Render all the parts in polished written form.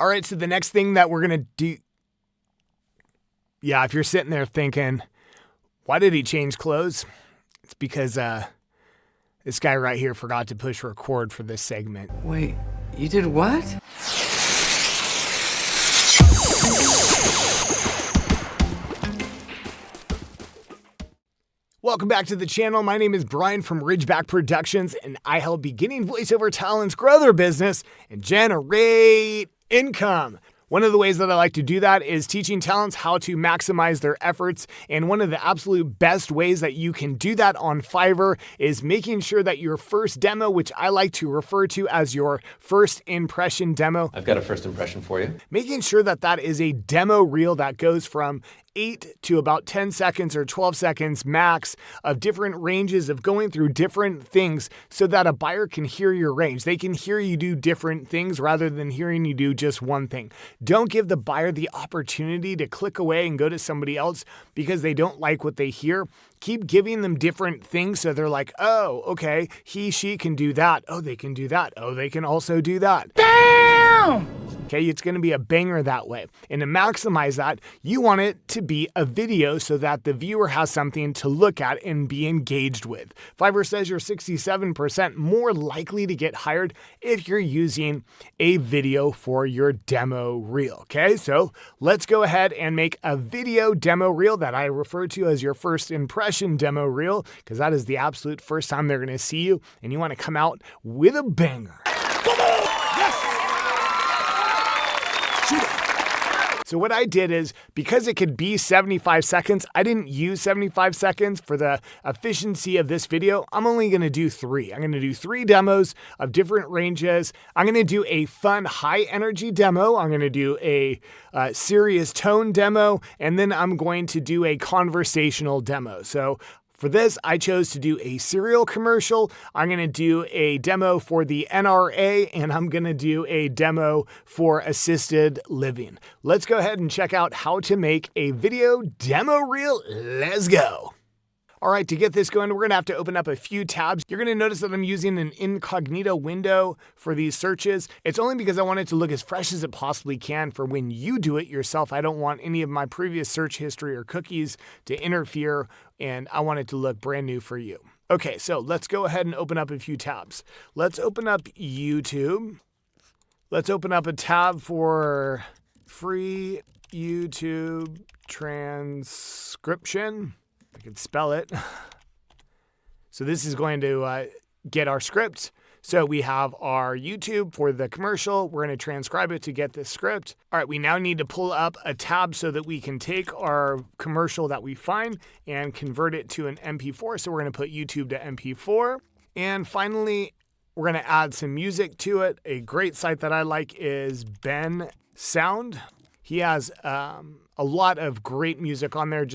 All right, so the next thing that we're going to do. Yeah, if you're sitting there thinking, why did he change clothes? It's because this guy right here forgot to push record for this segment. Wait, you did what? Welcome back to the channel. My name is Brian from Ridgeback Productions, and I help beginning voiceover talents grow their business and generate income. One of the ways that I like to do that is teaching talents how to maximize their efforts. And one of the absolute best ways that you can do that on Fiverr is making sure that your first demo, which I like to refer to as your first impression demo. I've got a first impression for you. Making sure that that is a demo reel that goes from 8 to about 10 seconds or 12 seconds max of different ranges of going through different things so that a buyer can hear your range. They can hear you do different things rather than hearing you do just one thing. Don't give the buyer the opportunity to click away and go to somebody else because they don't like what they hear. Keep giving them different things so they're like, oh, okay, he, she can do that. Oh, they can do that. Oh, they can also do that. Damn! Okay, it's going to be a banger that way. And to maximize that, you want it to be a video so that the viewer has something to look at and be engaged with. Fiverr says you're 67% more likely to get hired if you're using a video for your demo reel. Okay, so let's go ahead and make a video demo reel that I refer to as your first impression demo reel, because that is the absolute first time they're going to see you, and you want to come out with a banger. So what I did is, because it could be 75 seconds, I didn't use 75 seconds for the efficiency of this video. I'm only going to do 3. I'm going to do 3 demos of different ranges. I'm going to do a fun, high energy demo. I'm going to do a serious tone demo, and then I'm going to do a conversational demo. So for this, I chose to do a cereal commercial. I'm going to do a demo for the NRA, and I'm going to do a demo for assisted living. Let's go ahead and check out how to make a video demo reel. Let's go. All right, to get this going, we're going to have to open up a few tabs. You're going to notice that I'm using an incognito window for these searches. It's only because I want it to look as fresh as it possibly can for when you do it yourself. I don't want any of my previous search history or cookies to interfere, and I want it to look brand new for you. Okay, so let's go ahead and open up a few tabs. Let's open up YouTube. Let's open up a tab for free YouTube transcription. I can spell it. So this is going to get our script. So we have our YouTube for the commercial. We're going to transcribe it to get this script. All right, we now need to pull up a tab so that we can take our commercial that we find and convert it to an MP4. So we're going to put YouTube to MP4. And finally, we're going to add some music to it. A great site that I like is Ben Sound. He has a lot of great music on there.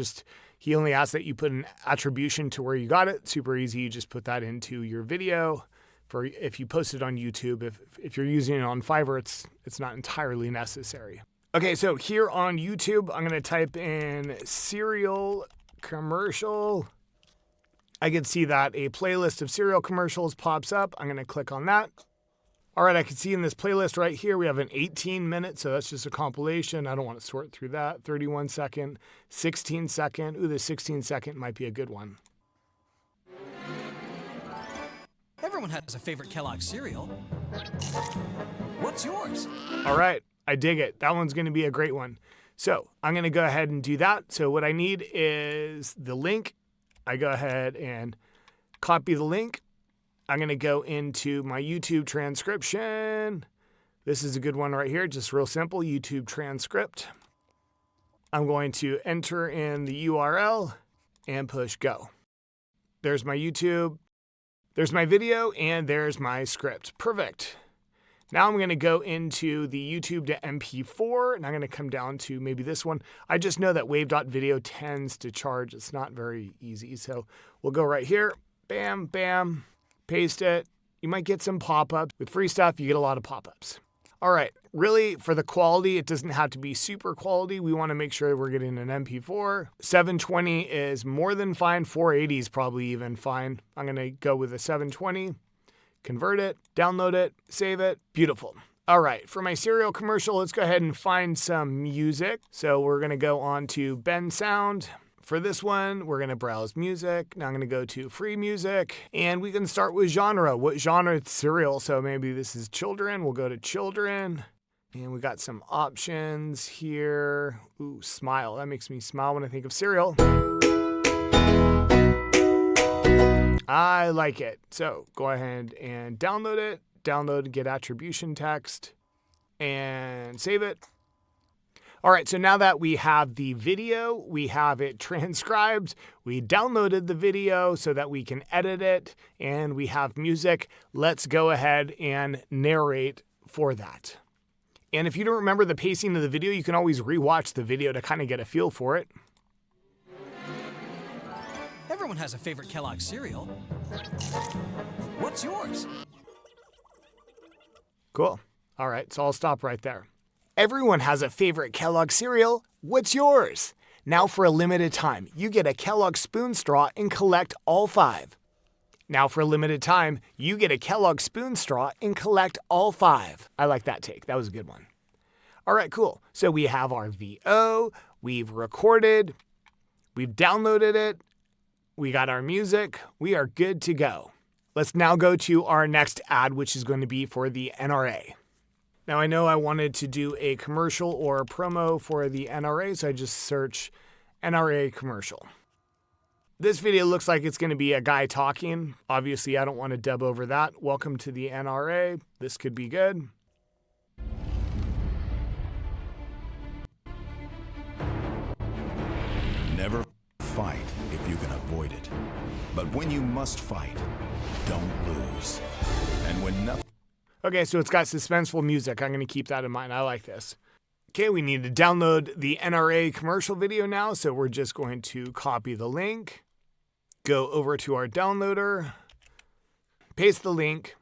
He only asks that you put an attribution to where you got it. Super easy. You just put that into your video. For if you post it on YouTube, if you're using it on Fiverr, it's not entirely necessary. Okay, so here on YouTube, I'm going to type in cereal commercial. I can see that a playlist of cereal commercials pops up. I'm going to click on that. All right, I can see in this playlist right here, we have an 18-minute, so that's just a compilation. I don't want to sort through that. 31-second, 16-second. Ooh, the 16-second might be a good one. Everyone has a favorite Kellogg cereal. What's yours? All right, I dig it. That one's going to be a great one. So I'm going to go ahead and do that. So what I need is the link. I go ahead and copy the link. I'm going to go into my YouTube transcription. This is a good one right here. Just real simple, YouTube transcript. I'm going to enter in the URL and push go. There's my YouTube. There's my video, and there's my script. Perfect. Now I'm going to go into the YouTube to MP4, and I'm going to come down to maybe this one. I just know that wave.video tends to charge. It's not very easy. So we'll go right here. Bam, bam. Paste it. You might get some pop-ups. With free stuff, you get a lot of pop-ups. All right, really, for the quality, it doesn't have to be super quality. We want to make sure we're getting an MP4. 720 is more than fine. 480 is probably even fine. I'm going to go with a 720, convert it, download it, save it. Beautiful. All right, for my cereal commercial, let's go ahead and find some music. So we're gonna go on to Ben Sound. For this one, we're gonna browse music. Now I'm gonna go to free music, and we can start with genre. What genre? It's cereal, so maybe this is children. We'll go to children. And we got some options here. Ooh, smile. That makes me smile when I think of cereal. I like it. So go ahead and download it. Download, get attribution text, and save it. All right, so now that we have the video, we have it transcribed, we downloaded the video so that we can edit it, and we have music. Let's go ahead and narrate for that. And if you don't remember the pacing of the video, you can always rewatch the video to kind of get a feel for it. Everyone has a favorite Kellogg's cereal. What's yours? Cool. All right, so I'll stop right there. Everyone has a favorite Kellogg's cereal. What's yours? Now for a limited time, you get a Kellogg's spoon straw and collect all 5. Now for a limited time, you get a Kellogg's spoon straw and collect all 5. I like that take. That was a good one. All right, cool. So we have our VO, we've recorded, we've downloaded it, we got our music, we are good to go. Let's now go to our next ad, which is going to be for the NRA. Now I know I wanted to do a commercial or a promo for the NRA, so I just search NRA commercial. This video looks like it's going to be a guy talking. Obviously, I don't want to dub over that. Welcome to the NRA. This could be good. Never fight if you can avoid it. But when you must fight, don't lose. And when nothing... Okay, so it's got suspenseful music. I'm going to keep that in mind. I like this. Okay, we need to download the NRA commercial video now, so we're just going to copy the link, go over to our downloader, paste the link,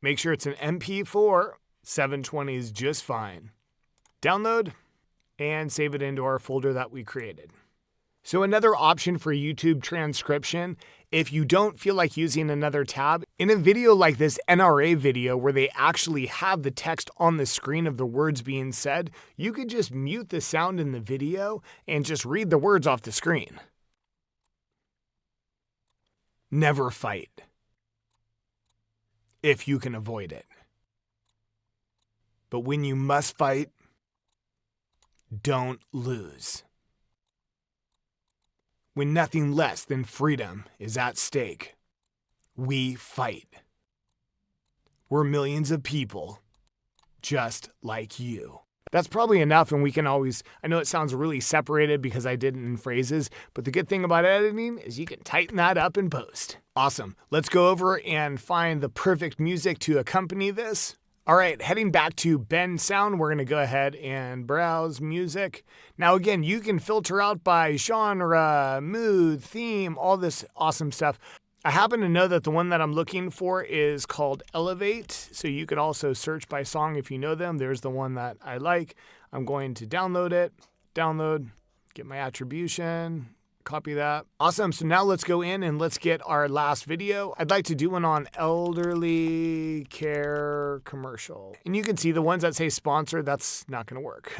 make sure it's an MP4, 720 is just fine. Download, and save it into our folder that we created. So another option for YouTube transcription, if you don't feel like using another tab, in a video like this NRA video where they actually have the text on the screen of the words being said, you could just mute the sound in the video and just read the words off the screen. Never fight if you can avoid it. But when you must fight, don't lose. When nothing less than freedom is at stake, we fight. We're millions of people just like you. That's probably enough, and we can always, I know it sounds really separated because I did it in phrases, but the good thing about editing is you can tighten that up in post. Awesome. Let's go over and find the perfect music to accompany this. All right, heading back to Ben Sound, we're going to go ahead and browse music. Now, again, you can filter out by genre, mood, theme, all this awesome stuff. I happen to know that the one that I'm looking for is called Elevate, so you could also search by song if you know them. There's the one that I like. I'm going to download it, get my attribution, copy that. Awesome, so now let's go in and let's get our last video. I'd like to do one on elderly care commercial. And you can see the ones that say sponsor, that's not gonna work.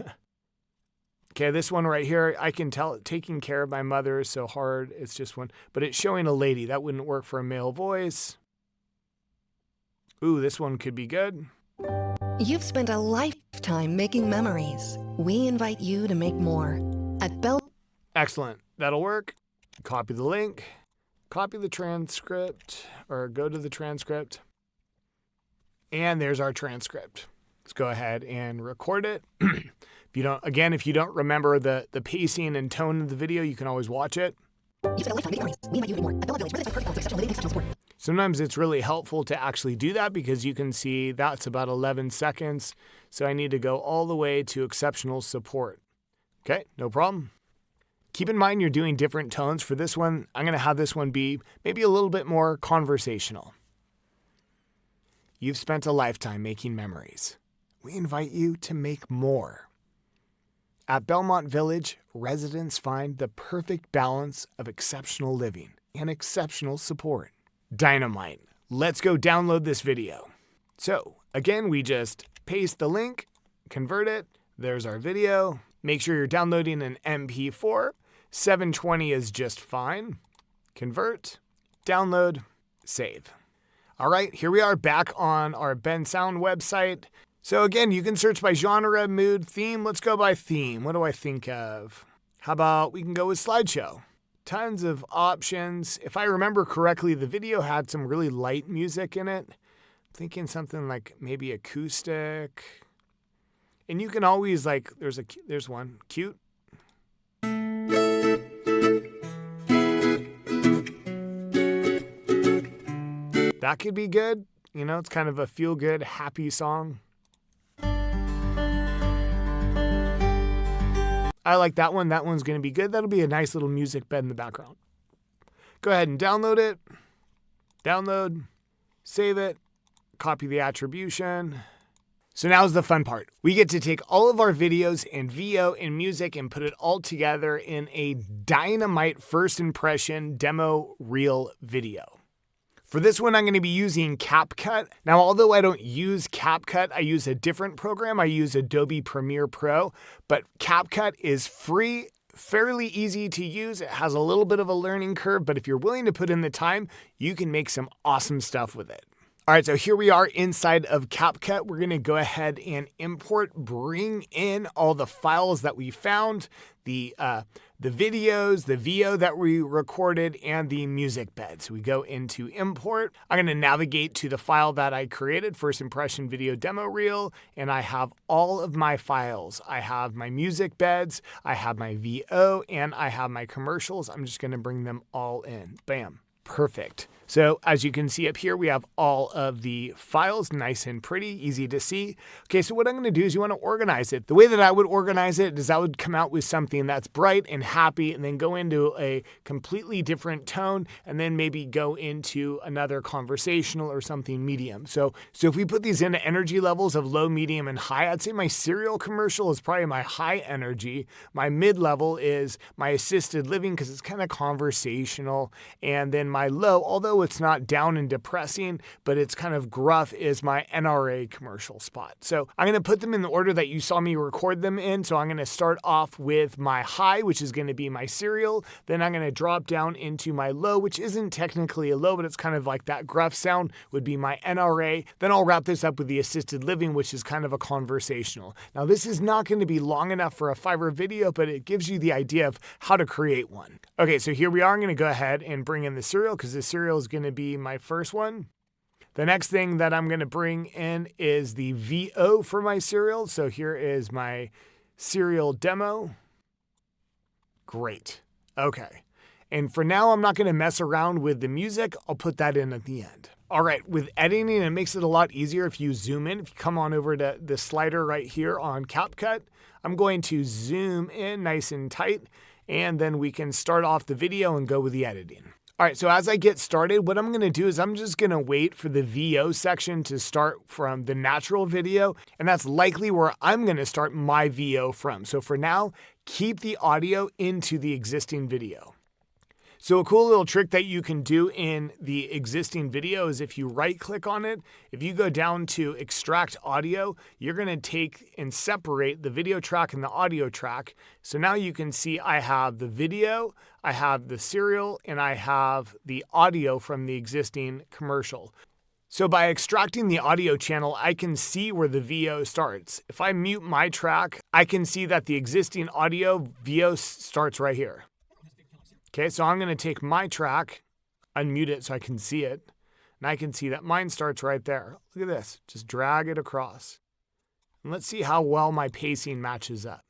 Okay, this one right here, I can tell taking care of my mother is so hard. It's just one, but it's showing a lady. That wouldn't work for a male voice. Ooh, this one could be good. You've spent a lifetime making memories. We invite you to make more. At Bell. Excellent. That'll work. Copy the link, copy the transcript, or go to the transcript. And there's our transcript. Let's go ahead and record it. If you don't remember the pacing and tone of the video, you can always watch it. Sometimes it's really helpful to actually do that because you can see that's about 11 seconds. So I need to go all the way to exceptional support. Okay, no problem. Keep in mind you're doing different tones for this one. I'm going to have this one be maybe a little bit more conversational. You've spent a lifetime making memories. We invite you to make more. At Belmont Village, residents find the perfect balance of exceptional living and exceptional support. Dynamite. Let's go download this video. So, again, we just paste the link, convert it. There's our video. Make sure you're downloading an MP4. 720 is just fine. Convert, download, save. All right, here we are back on our Ben Sound website. So again, you can search by genre, mood, theme. Let's go by theme. What do I think of? How about we can go with slideshow? Tons of options. If I remember correctly, the video had some really light music in it. I'm thinking something like maybe acoustic. And you can always there's one, cute. That could be good. You know, it's kind of a feel-good, happy song. I like that one. That one's going to be good. That'll be a nice little music bed in the background. Go ahead and download it. Download, save it, copy the attribution. So now's the fun part. We get to take all of our videos and VO and music and put it all together in a dynamite first impression demo reel video. For this one, I'm going to be using CapCut. Now, although I don't use CapCut, I use a different program. I use Adobe Premiere Pro, but CapCut is free, fairly easy to use. It has a little bit of a learning curve, but if you're willing to put in the time, you can make some awesome stuff with it. All right, so here we are inside of CapCut. We're going to go ahead and bring in all the files that we found, the videos, the VO that we recorded, and the music bed. So we go into import. I'm going to navigate to the file that I created, first impression video demo reel, and I have all of my files. I have my music beds, I have my VO, and I have my commercials. I'm just going to bring them all in. Bam. Perfect. So as you can see up here, we have all of the files, nice and pretty, easy to see. Okay, so what I'm going to do is you want to organize it. The way that I would organize it is I would come out with something that's bright and happy and then go into a completely different tone and then maybe go into another conversational or something medium. So if we put these into energy levels of low, medium, and high, I'd say my cereal commercial is probably my high energy. My mid-level is my assisted living because it's kind of conversational. And then my low, although it's not down and depressing, but it's kind of gruff, is my NRA commercial spot. So I'm going to put them in the order that you saw me record them in. So I'm going to start off with my high, which is going to be my cereal. Then I'm going to drop down into my low, which isn't technically a low, but it's kind of like that gruff sound would be my NRA. Then I'll wrap this up with the assisted living, which is kind of a conversational. Now this is not going to be long enough for a Fiverr video, but it gives you the idea of how to create one. Okay, so here we are. I'm going to go ahead and bring in the cereal because the cereal is going to be my first one. The next thing that I'm going to bring in is the VO for my cereal. So here is my cereal demo. Great. Okay. And for now, I'm not going to mess around with the music. I'll put that in at the end. All right, with editing, it makes it a lot easier if you zoom in. If you come on over to the slider right here on CapCut, I'm going to zoom in nice and tight, and then we can start off the video and go with the editing. All right, so as I get started, what I'm going to do is I'm just going to wait for the VO section to start from the natural video, and that's likely where I'm going to start my VO from. So for now, keep the audio into the existing video. So a cool little trick that you can do in the existing video is if you right click on it, if you go down to extract audio, you're going to take and separate the video track and the audio track. So now you can see I have the video, I have the serial, and I have the audio from the existing commercial. So by extracting the audio channel, I can see where the VO starts. If I mute my track, I can see that the existing audio VO starts right here. Okay, so I'm going to take my track, unmute it so I can see it, and I can see that mine starts right there. Look at this. Just drag it across. And let's see how well my pacing matches up.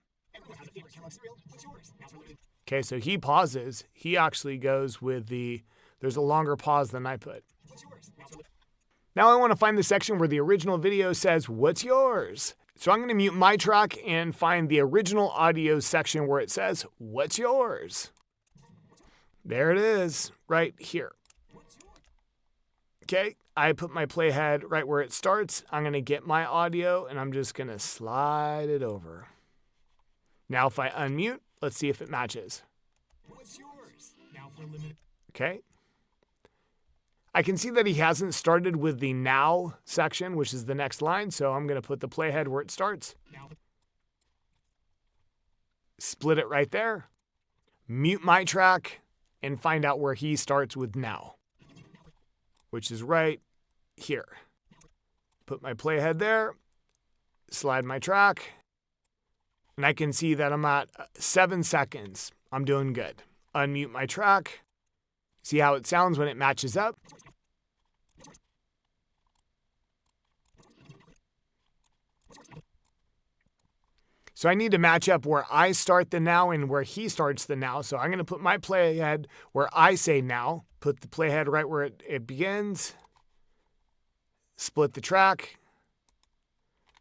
Okay, so he pauses. He actually goes with there's a longer pause than I put. Now I want to find the section where the original video says, "What's yours?" So I'm going to mute my track and find the original audio section where it says, "What's yours?" There it is, right here. Okay, I put my playhead right where it starts. I'm going to get my audio and I'm just going to slide it over. Now if I unmute, let's see if it matches. Okay. I can see that he hasn't started with the now section, which is the next line. So I'm going to put the playhead where it starts. Split it right there. Mute my track and find out where he starts with now, which is right here. Put my playhead there. Slide my track. And I can see that I'm at 7 seconds. I'm doing good. Unmute my track. See how it sounds when it matches up. So I need to match up where I start the now and where he starts the now. So I'm going to put my playhead where I say now. Put the playhead right where it begins. Split the track.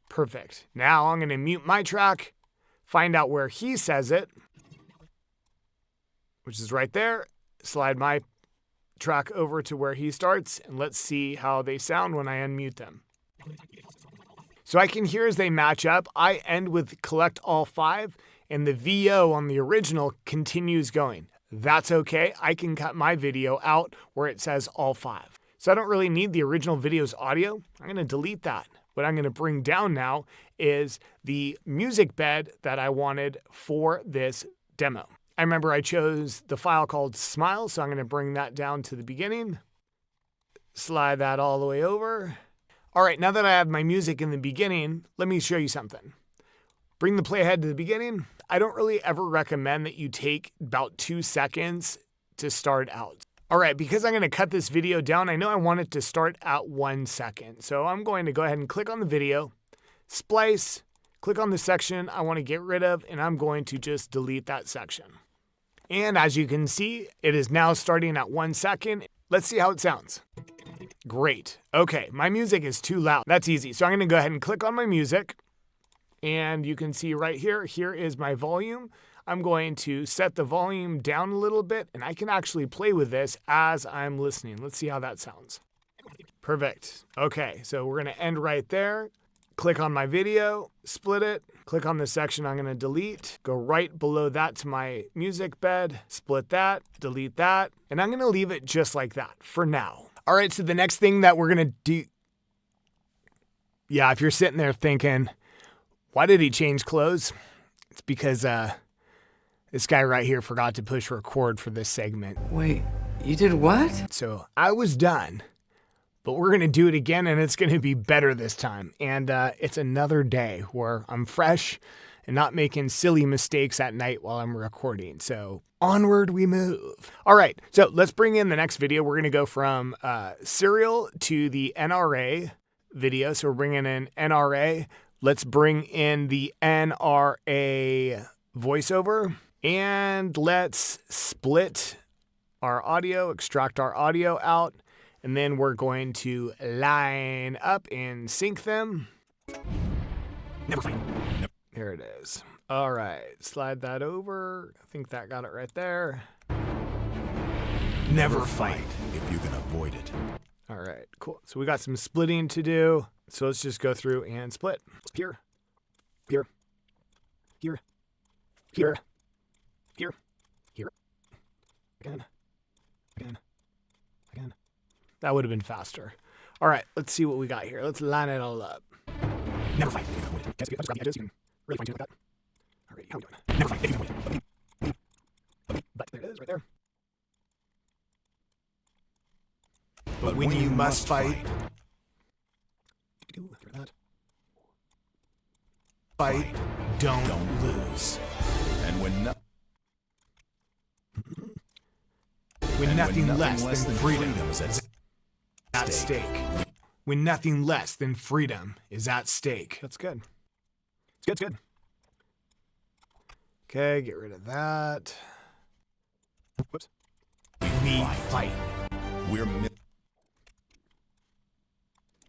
Perfect. Now I'm going to mute my track. Find out where he says it, which is right there. Slide my track over to where he starts, and let's see how they sound when I unmute them. So I can hear as they match up. I end with collect all 5, and the VO on the original continues going. That's okay. I can cut my video out where it says all 5. So I don't really need the original video's audio. I'm going to delete that. What I'm going to bring down now is the music bed that I wanted for this demo. I remember I chose the file called Smile, so I'm going to bring that down to the beginning. Slide that all the way over. All right, now that I have my music in the beginning, let me show you something. Bring the playhead to the beginning. I don't really ever recommend that you take about 2 seconds to start out. All right, because I'm going to cut this video down, I know I want it to start at 1 second. So I'm going to go ahead and click on the video, splice, click on the section I want to get rid of, and I'm going to just delete that section. And as you can see, it is now starting at 1 second. Let's see how it sounds. Great. Okay, my music is too loud. That's easy. So I'm going to go ahead and click on my music. And you can see right here, here is my volume. I'm going to set the volume down a little bit, and I can actually play with this as I'm listening. Let's see how that sounds. Perfect. Okay, so we're going to end right there. Click on my video, split it, click on the section I'm going to delete, go right below that to my music bed, split that, delete that, and I'm going to leave it just like that for now. All right, so the next thing that we're going to do, yeah, if you're sitting there thinking, why did he change clothes? It's because this guy right here forgot to push record for this segment. Wait, you did what? So I was done, but we're going to do it again, and it's going to be better this time. And it's another day where I'm fresh and not making silly mistakes at night while I'm recording. So onward we move. All right, so let's bring in the next video. We're going to go from serial to the NRA video. So we're bringing in NRA. Let's bring in the NRA voiceover. And let's split our audio, extract our audio out, and then we're going to line up and sync them. Never fight. There it is. All right, slide that over. I think that got it right there. Never fight if you can avoid it. All right, cool. So we got some splitting to do. So let's just go through and split. Here, here, here, here. Here, here, again, again, again. That would have been faster. All right, let's see what we got here. Let's line it all up. Never fight. Guys, if you grab the edges, you can really fine tune like that. All right, how are we doing? Never fight. If you can avoid it. But there it is, right there. But when you must fight, fight, don't lose. And when nothing less than freedom is at stake. When nothing less than freedom is at stake. That's good. It's good, it's good. Okay, get rid of that. Whoops. We fight.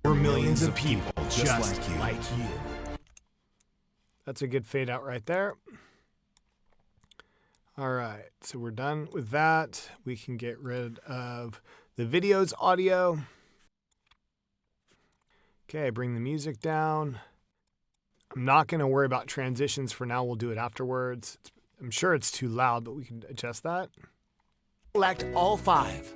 we're millions of people just like you. That's a good fade out right there. All right, so we're done with that. We can get rid of the video's audio. Okay, bring the music down. I'm not going to worry about transitions for now. We'll do it afterwards. I'm sure it's too loud, but we can adjust that. Select all 5.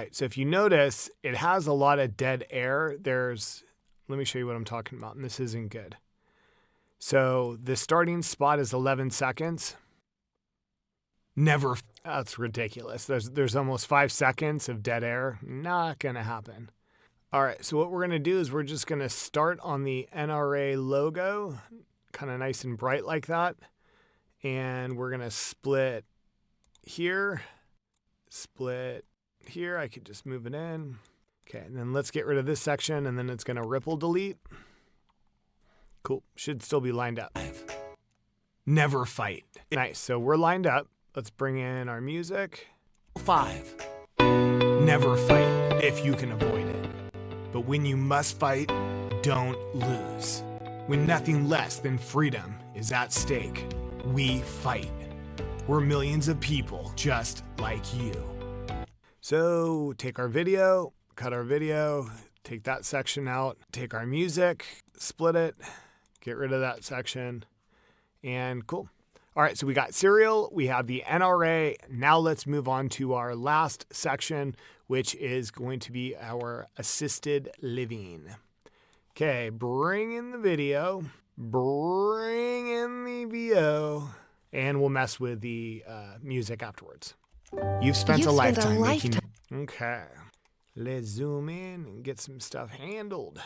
right, so if you notice, it has a lot of dead air. Let me show you what I'm talking about, and this isn't good. So the starting spot is 11 seconds. That's ridiculous. There's almost 5 seconds of dead air. Not gonna happen. All right, so what we're gonna do is we're just gonna start on the NRA logo, kind of nice and bright like that. And we're gonna split here, split here. I could just move it in. Okay, and then let's get rid of this section, and then it's gonna ripple delete. Cool, should still be lined up. Never fight. Nice, so we're lined up. Let's bring in our music. 5. Never fight if you can avoid it. But when you must fight, don't lose. When nothing less than freedom is at stake, we fight. We're millions of people just like you. So take our video, cut our video, take that section out, take our music, split it, get rid of that section, and cool. All right, so we got serial, we have the NRA. Now let's move on to our last section, which is going to be our assisted living. Okay, bring in the video, and we'll mess with the music afterwards. You've spent a lifetime making... Okay, let's zoom in and get some stuff handled.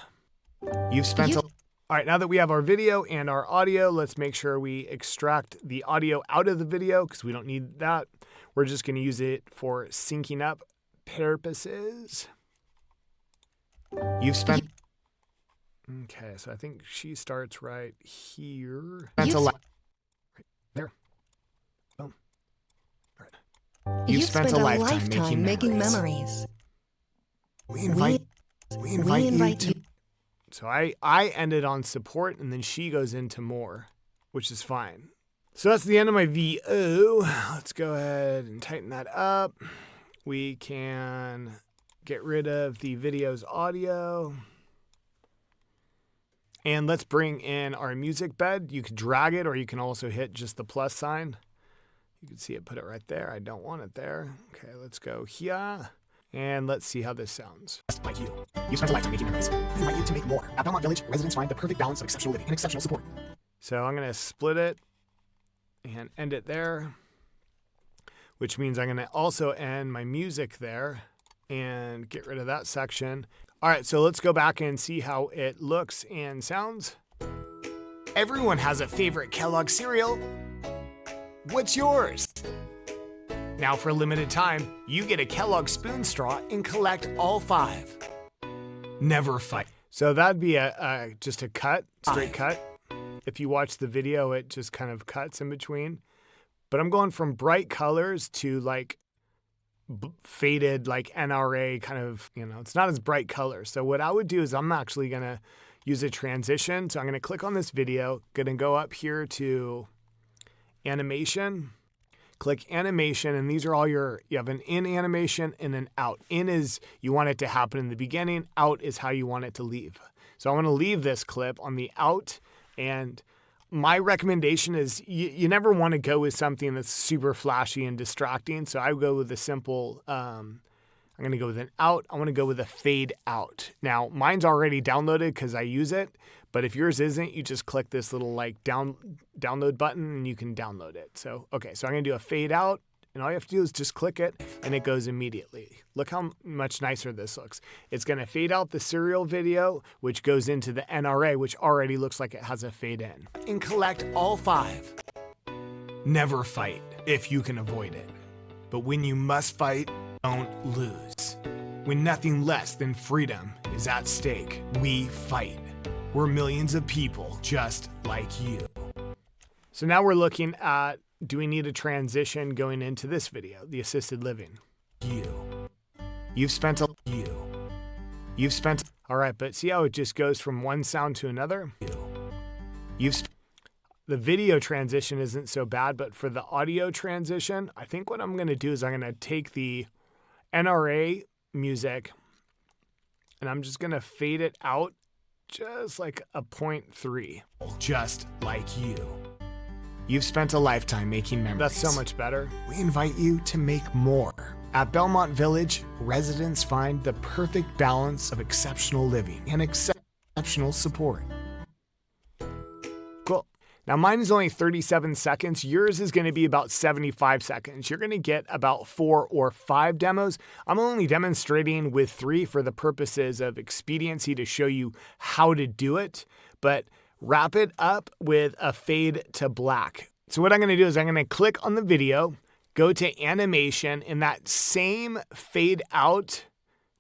All right, now that we have our video and our audio, let's make sure we extract the audio out of the video because we don't need that. We're just going to use it for syncing up purposes. Okay, so I think she starts right here. Right there. Boom. All right. You've spent a lifetime making memories. We invite you to... So I ended on support, and then she goes into more, which is fine. So that's the end of my VO. Let's go ahead and tighten that up. We can get rid of the video's audio. And let's bring in our music bed. You can drag it, or you can also hit just the plus sign. You can see it, put it right there. I don't want it there. Okay, let's go here. And let's see how this sounds. Like you. You spent a lifetime making memories. We invite you to make more. At Belmont Village, residents find the perfect balance of exceptional living and exceptional support. So I'm going to split it and end it there, which means I'm going to also end my music there and get rid of that section. All right, so let's go back and see how it looks and sounds. Everyone has a favorite Kellogg cereal. What's yours? Now for a limited time, you get a Kellogg spoon straw and collect all 5. Never fight. So that'd be just a cut, straight cut. If you watch the video, it just kind of cuts in between. But I'm going from bright colors to like faded, like NRA kind of, it's not as bright colors. So what I would do is I'm actually going to use a transition. So I'm going to click on this video, going to go up here to animation. Click animation, and these are all you have an in animation and an out. In is you want it to happen in the beginning. Out is how you want it to leave. So I want to leave this clip on the out, and my recommendation is you never want to go with something that's super flashy and distracting. So I go with a simple, I'm going to go with an out. I want to go with a fade out. Now, mine's already downloaded because I use it. But if yours isn't, you just click this little like download button and you can download it. So, okay, so I'm going to do a fade out, and all you have to do is just click it and it goes immediately. Look how much nicer this looks. It's going to fade out the serial video, which goes into the NRA, which already looks like it has a fade in. And collect all 5. Never fight if you can avoid it. But when you must fight, don't lose. When nothing less than freedom is at stake, we fight. We're millions of people just like you. So now we're looking at, do we need a transition going into this video, the assisted living? You've spent. All right, but see how it just goes from one sound to another? The video transition isn't so bad, but for the audio transition, I think what I'm going to do is I'm going to take the NRA music and I'm just going to fade it out just like a 0.3. Just like you. You've spent a lifetime making memories. That's so much better. We invite you to make more. At Belmont Village, residents find the perfect balance of exceptional living and exceptional support. Cool. Now mine is only 37 seconds. Yours is going to be about 75 seconds. You're going to get about 4 or 5 demos. I'm only demonstrating with 3 for the purposes of expediency to show you how to do it, but wrap it up with a fade to black. So what I'm going to do is I'm going to click on the video, go to animation. In that same fade out,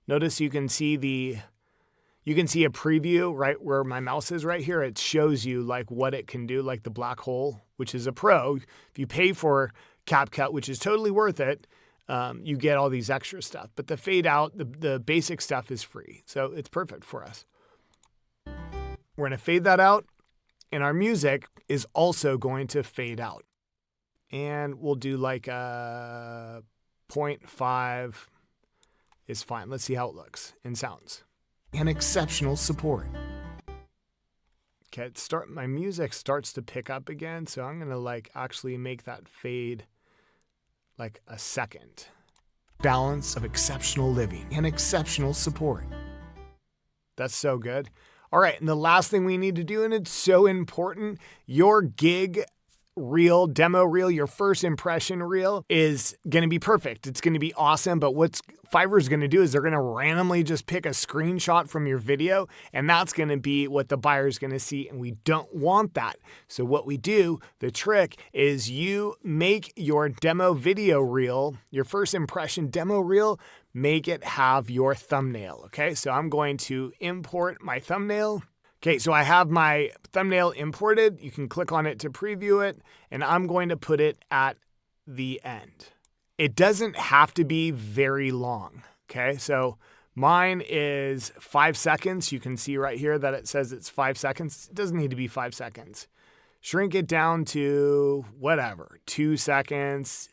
notice you can see a preview right where my mouse is right here. It shows you like what it can do, like the black hole, which is a pro. If you pay for CapCut, which is totally worth it, you get all these extra stuff. But the fade out, the basic stuff is free. So it's perfect for us. We're going to fade that out, and our music is also going to fade out. And we'll do like a 0.5 is fine. Let's see how it looks and sounds. And exceptional support. Okay, my music starts to pick up again, so I'm gonna like actually make that fade like a second. Balance of exceptional living and exceptional support. That's so good. All right, and the last thing we need to do, and it's so important, your gig reel, demo reel, your first impression reel is going to be perfect. It's going to be awesome. But what Fiverr is going to do is they're going to randomly just pick a screenshot from your video, and that's going to be what the buyer is going to see. And we don't want that. So what we do, the trick is you make your demo video reel, your first impression demo reel, make it have your thumbnail. Okay. So I'm going to import my thumbnail. Okay, so I have my thumbnail imported. You can click on it to preview it, and I'm going to put it at the end. It doesn't have to be very long, okay? So mine is 5 seconds. You can see right here that it says it's 5 seconds. It doesn't need to be 5 seconds. Shrink it down to whatever, 2 seconds,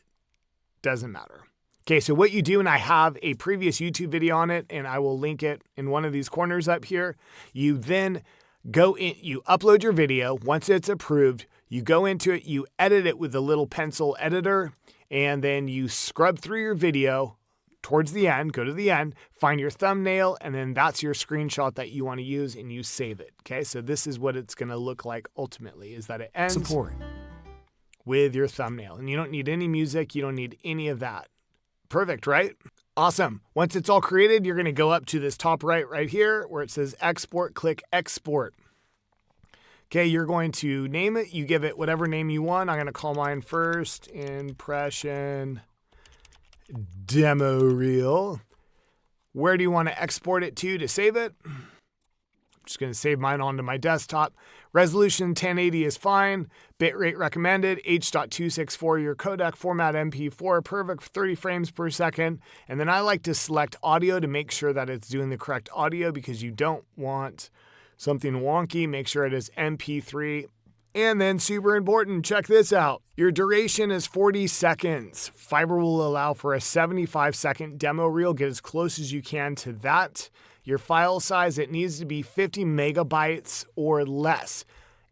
doesn't matter. Okay, so what you do, and I have a previous YouTube video on it, and I will link it in one of these corners up here. You then go in, you upload your video. Once it's approved, you go into it, you edit it with a little pencil editor, and then you scrub through your video towards the end, go to the end, find your thumbnail, and then that's your screenshot that you want to use, and you save it. Okay, so this is what it's going to look like ultimately, is that it ends with your thumbnail. And you don't need any music, you don't need any of that. Perfect, right? Awesome. Once it's all created, you're going to go up to this top right here where it says export, click export. Okay, you're going to name it. You give it whatever name you want. I'm going to call mine first impression demo reel. Where do you want to export it to save it? I'm just going to save mine onto my desktop. Resolution 1080 is fine. Bitrate recommended. H.264. Your codec format MP4. Perfect. 30 frames per second. And then I like to select audio to make sure that it's doing the correct audio, because you don't want something wonky. Make sure it is MP3. And then super important, check this out. Your duration is 40 seconds. Fiverr will allow for a 75-second demo reel. Get as close as you can to that. Your file size, it needs to be 50 megabytes or less.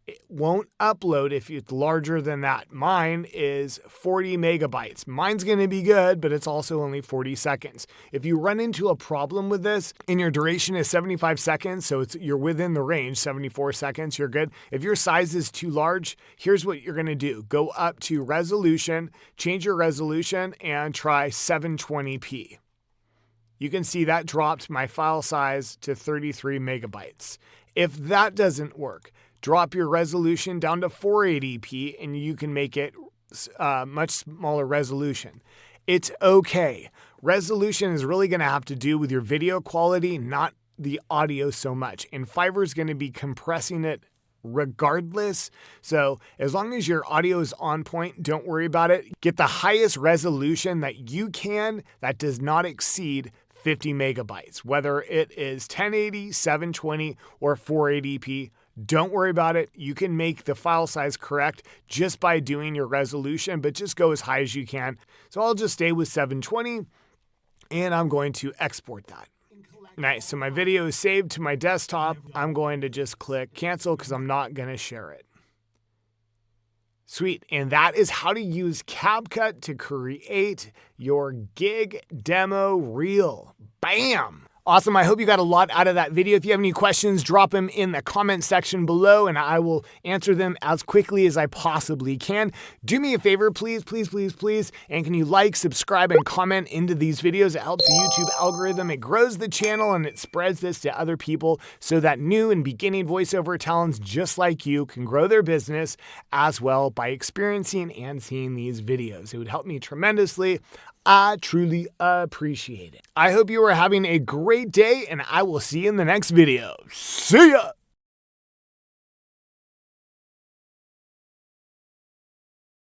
It won't upload if it's larger than that. Mine is 40 megabytes. Mine's going to be good, but it's also only 40 seconds. If you run into a problem with this and your duration is 75 seconds, so you're within the range, 74 seconds, you're good. If your size is too large, here's what you're going to do. Go up to resolution, change your resolution, and try 720p. You can see that dropped my file size to 33 megabytes. If that doesn't work, drop your resolution down to 480p and you can make it much smaller resolution. It's okay. Resolution is really going to have to do with your video quality, not the audio so much. And Fiverr is going to be compressing it regardless. So as long as your audio is on point, don't worry about it. Get the highest resolution that you can that does not exceed 50 megabytes, whether it is 1080, 720, or 480p. Don't worry about it. You can make the file size correct just by doing your resolution, but just go as high as you can. So I'll just stay with 720 and I'm going to export that. Nice. So my video is saved to my desktop. I'm going to just click cancel because I'm not going to share it. Sweet, and that is how to use CapCut to create your gig demo reel. Bam! Awesome, I hope you got a lot out of that video. If you have any questions, drop them in the comment section below and I will answer them as quickly as I possibly can. Do me a favor, please, please, please, please, and can you like, subscribe, and comment into these videos? It helps the YouTube algorithm, it grows the channel, and it spreads this to other people so that new and beginning voiceover talents just like you can grow their business as well by experiencing and seeing these videos. It would help me tremendously. I truly appreciate it. I hope you are having a great day, and I will see you in the next video. See ya!